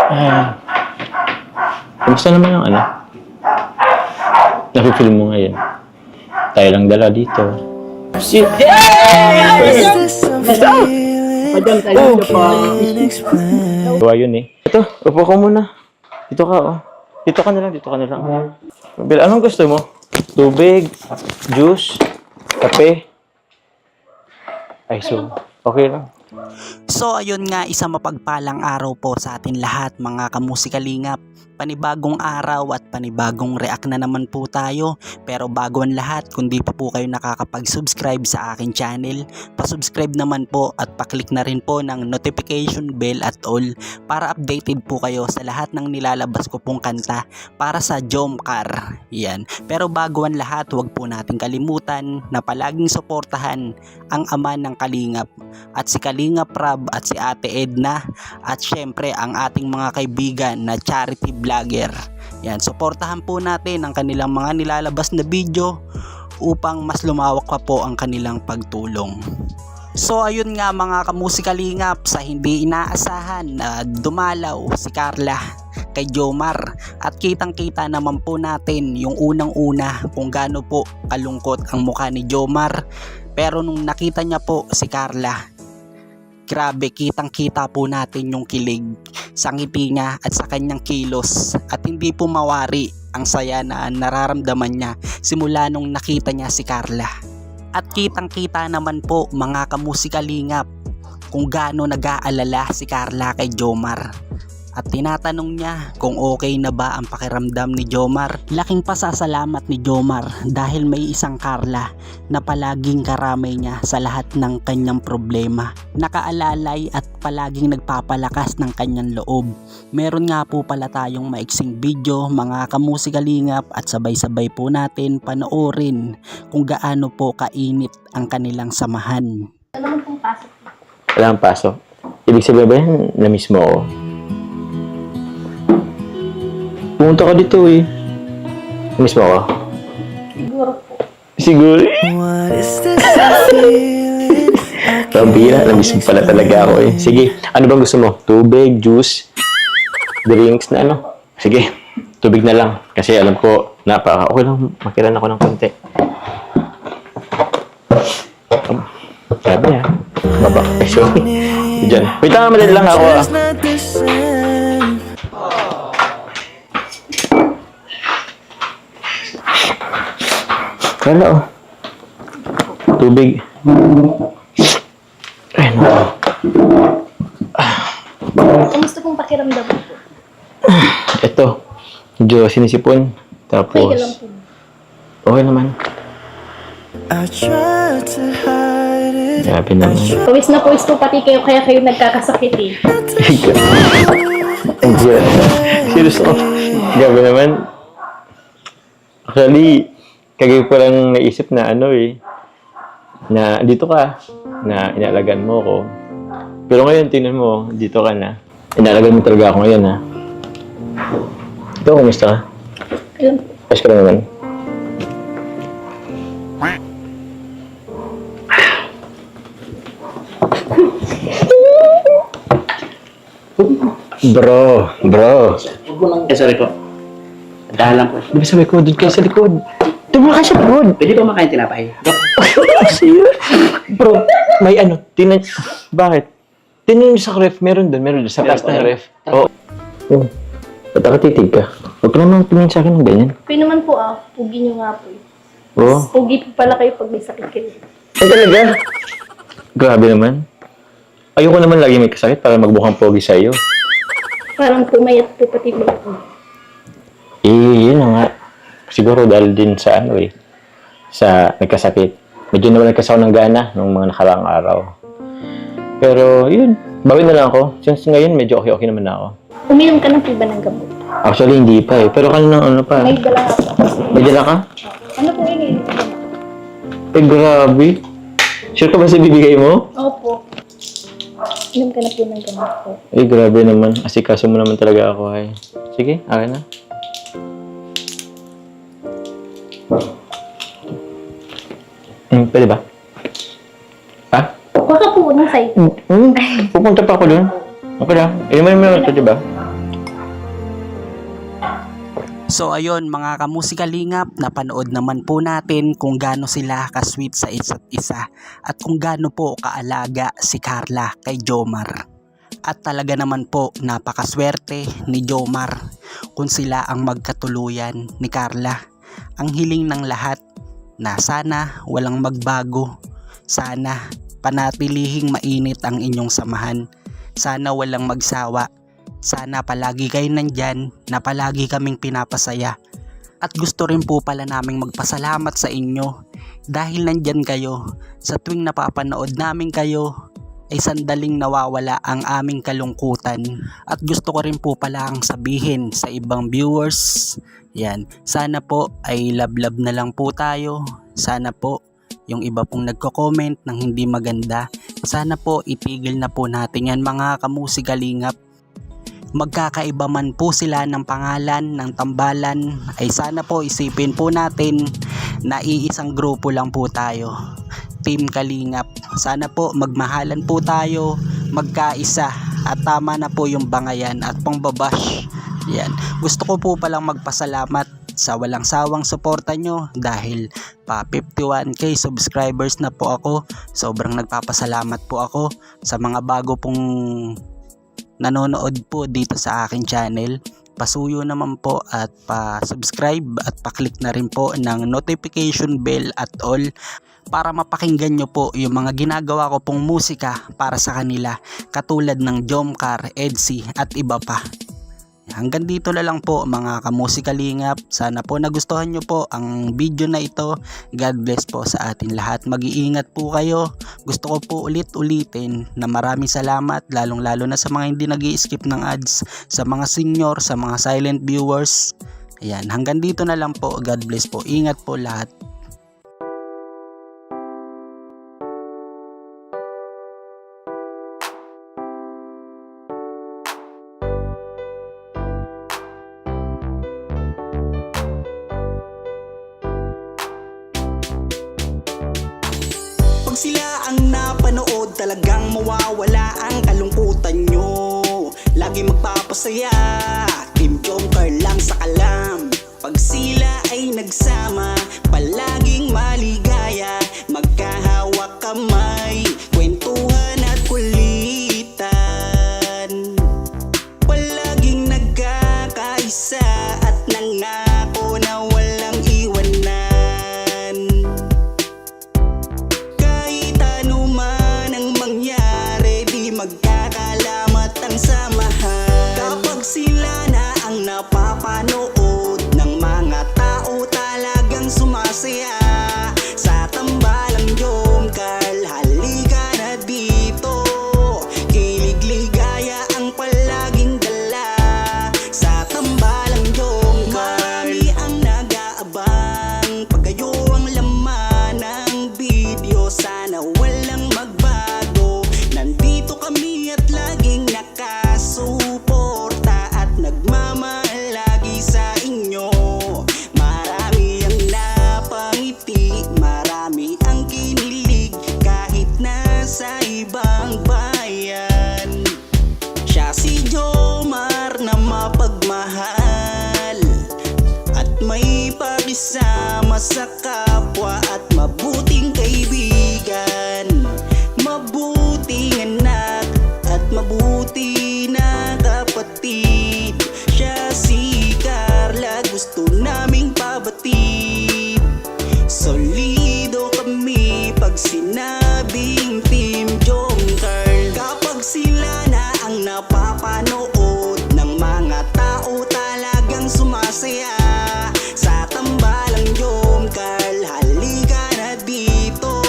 Ah, kamusta naman yung ano? Nafe-feel mo ngayon? Tayo lang dala dito. Madam, tayo pa. Gawa yun eh. Ito, upo ko muna. Dito ka, oh. Dito ka na lang, dito ka na lang. Bill, anong gusto mo? Tubig, juice, kape? Ay, so, okay lang. So ayun nga, isang mapagpalang araw po sa atin lahat mga kamusikalingap. Panibagong araw at panibagong react na naman po tayo. Pero bago ang lahat, kung di pa po kayo nakakapag-subscribe sa akin channel, pa-subscribe naman po at pa-click na rin po ng notification bell at all para updated po kayo sa lahat ng nilalabas ko pong kanta para sa Jomcar. Yan. Pero bago ang lahat, huwag po natin kalimutan na palaging suportahan ang ama ng Kalingap at si Kalingap Rab at si Ate Edna at syempre ang ating mga kaibigan na charity vlogger. Yan, suportahan po natin ang kanilang mga nilalabas na video upang mas lumawak pa po ang kanilang pagtulong. So ayun nga mga kamusikalingap, sa hindi inaasahan na dumalaw si Carla kay Jomar at kitang-kita naman po natin yung unang-una kung gaano po kalungkot ang mukha ni Jomar. Pero nung nakita niya po si Carla, grabe, kitang-kita po natin yung kilig sa ngiti niya at sa kanyang kilos at hindi po mawari ang saya na nararamdaman niya simula nung nakita niya si Carla. At kitang-kita naman po mga kamusikalingap kung gaano nag-aalala si Carla kay Jomar. At tinatanong niya kung okay na ba ang pakiramdam ni Jomar. Laking pasasalamat ni Jomar dahil may isang Carla na palaging karamay niya sa lahat ng kanyang problema. Nakaalalay at palaging nagpapalakas ng kanyang loob. Meron nga po pala tayong maiksing video mga kamusikalingap at sabay-sabay po natin panoorin kung gaano po kainit ang kanilang samahan. Wala naman pong pasok. Wala kang pasok. Ibig sabihin ba yan, na-miss mo ako? Pumunta ka dito eh. Na-miss mo ako? Siguro po. Siguro eh. Pambira, na-miss mo pala talaga ako eh. Sige, ano bang gusto mo? Tubig, juice, drinks na ano? Sige, tubig na lang. Kasi alam ko, okay lang, makiran ako ng konti. Sabi niya. Baba. Eh, sorry. Diyan. Wait lang, madali lang ako ah. Kala oh. Tubig. Ay, no. Kamusta pong pakiramdam po? Ito. Medyo sinisipon. Tapos, Okay ka lang po. okay naman. Grabe naman. Pawis na pawis po pati kayo kaya kayo nagkakasakit eh. Serious oh. Grabe naman. Actually, kagabi ko lang naisip na ano eh, na dito ka, na inaalagaan mo ko. Pero ngayon, tingnan mo, dito ka na. Inaalagaan mo talaga ako ngayon ha. Ito, kumusta ka? Ayun. Ayos ka lang naman. Bro. Huwag mo lang sa likod. Dahalan po. Di ba sa likod? Doon kayo sa likod. Tumula ka sa likod. Pwede ba makain tinapay? Bro, may ano, tingnan. Bakit? Tingnan nyo sa ref, meron doon sa taas ng ref. Oo. Oh. Ba't nakatitig ka? Huwag ka naman tingin sa akin ng ganyan. Kayo naman po pugi nyo nga po eh. Oo. Pugi po pala kayo pag may sakit kayo. Ay talaga? Grabe naman. Ayoko naman lagi may kasakit para magbukhang pogi sa iyo. Parang pumayat po pati ba po. Eh, yun na nga. Siguro dahil din sa ano eh, sa nagkasakit. Medyo naman nagkasaw ng gana nung mga nakaraang araw. Pero yun, bawi na lang ako. Since ngayon, medyo okay naman na ako. Uminom ka ng po ba ng gamot? Actually, hindi pa eh. Pero kanina ano pa. May dala nga po. May dala ka? Ano po yun Eh, grabe. Sure ka ba sa bibigay mo? Opo. Inom ka na po ng gamot po. Eh, grabe naman. Asikaso mo naman talaga ako ay. Sige, akin na. Pwede ba? Ha? Baka po ng side. Pupunta pa ako doon. Okay lang. Inuman mo ito, di ba? So ayun mga kamusikalingap, napanood naman po natin kung gaano sila ka-sweet sa isa't isa at kung gaano po kaalaga si Carla kay Jomar. At talaga naman po napakaswerte ni Jomar kung sila ang magkatuluyan ni Carla. Ang hiling ng lahat na sana walang magbago, sana panatilihing mainit ang inyong samahan, sana walang magsawa, sana palagi kayo nandyan na palagi kaming pinapasaya. At gusto rin po pala naming magpasalamat sa inyo dahil nandyan kayo sa tuwing napapanood namin kayo ay sandaling nawawala ang aming kalungkutan. At gusto ko rin po pala ang sabihin sa ibang viewers, yan, sana po ay love na lang po tayo. Sana po yung iba pong nagko-comment ng hindi maganda, sana po itigil na po natin yan mga kamusikalingap. Magkakaiba man po sila ng pangalan, ng tambalan, ay sana po isipin po natin na iisang grupo lang po tayo, Team Kalingap. Sana po magmahalan po tayo, magkaisa, at tama na po yung bangayan at pangbabash. Yan. Gusto ko po palang magpasalamat sa walang sawang suporta nyo dahil pa 51k subscribers na po ako. Sobrang nagpapasalamat po ako sa mga bago pong nanonood po dito sa aking channel. Pasuyo naman po at pa-subscribe at pa-click na rin po ng notification bell at all para mapakinggan nyo po yung mga ginagawa ko pong musika para sa kanila, katulad ng Jomcar, Edsy at iba pa. Hanggang dito na lang po mga kamusikalingap. Sana po nagustuhan nyo po ang video na ito. God bless po sa atin lahat. Mag-iingat po kayo. Gusto ko po ulit-ulitin na maraming salamat, lalong-lalo na sa mga hindi nag-i-skip ng ads, sa mga senior, sa mga silent viewers. Ayan, hanggang dito na lang po. God bless po. Ingat po lahat. Pag sila ang napanood, talagang mawawala ang kalungkutan nyo. Lagi magpapasaya, Team Jomcar lang sa kalam. Pag sila ay nagsama, palaging maligaya, magkahawak kamay, kwentuhan at kulitan. Palaging nagkakaisa at nangako na walang iwanan. Magkakalamat ang samahan. Kapag sila na ang napapanood ng mga tao, talagang sumasaya. Sa tambalang Jomcar, halika na dito. Kilig-ligaya ang palaging dala. Sa tambalang Jomcar, marami ang nag-aabang. Pag kayo ang laman ng video, sana walang magbago. Nandito kami at laging nakasuporta at nagmamahal lagi sa inyo. Marami ang napangiti, marami ang kinilig kahit nasa ibang bayan. Siya si Jomar na mapagmahal at may pakisama sa kapwa at mabuting kaibigan. Mabuting anak at mabuti na kapatid. Siya si Carla, gusto naming pabatid. Solido kami pag sinabing Team Jomcar. Kapag sila na ang napapanood ng mga tao, talagang sumasaya. Sa tambalang Jomcar, halika na dito.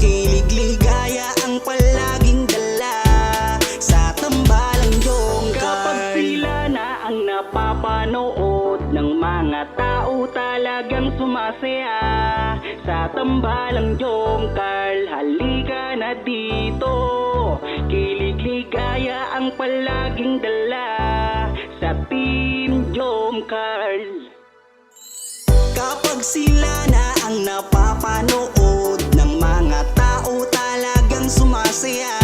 Kilig-ligaya ang palaging dala. Sa tambalang Jomcar. Kapag sila na ang napapanood ng mga tao, talagang sumasaya. Sa tambalang Jomcar, halika na dito. Kilig-ligaya ang palaging dala. Sa Team Jomcar. Kapag sila na ang napapanood ng mga tao, talagang sumasaya.